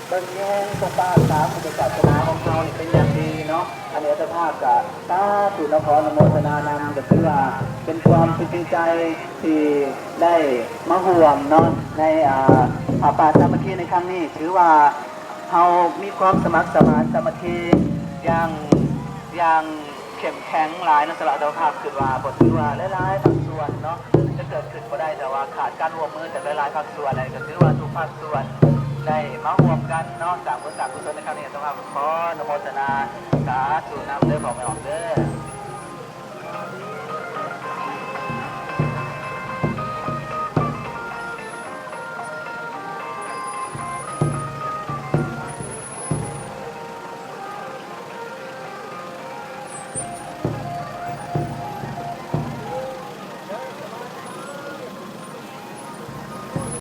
เบิ่งแย่งตรงบ้านสามบรรยากาศศาสนาของเราเป็นอย่างดีเนาะอันนี้สภาพกับตาสุนทรนโมทนานำก็ถือว่าเป็นความจริงใจที่ได้มาห่วมเนาะในป่าสามัคคีในครั้งนี้ถือว่าเรามีความสมัครสมานสามัคคีอย่างเข้มแข็งหลายนักสละเจ้าภาพคือว่าบทถือว่าหลายๆภาคส่วนเนาะจะเกิดขึ้นก็ได้แต่ว่าขาดการร่วมมือจากหลายๆภาคส่วนอะไรก็ถือว่าทุกภาคส่วนได้มาร่วมกันเนาะจากบุญจากกุศลในครั้งนี้ต้องขออนุโมทนาสาธุนำเด้อของไม่ออกเด้อ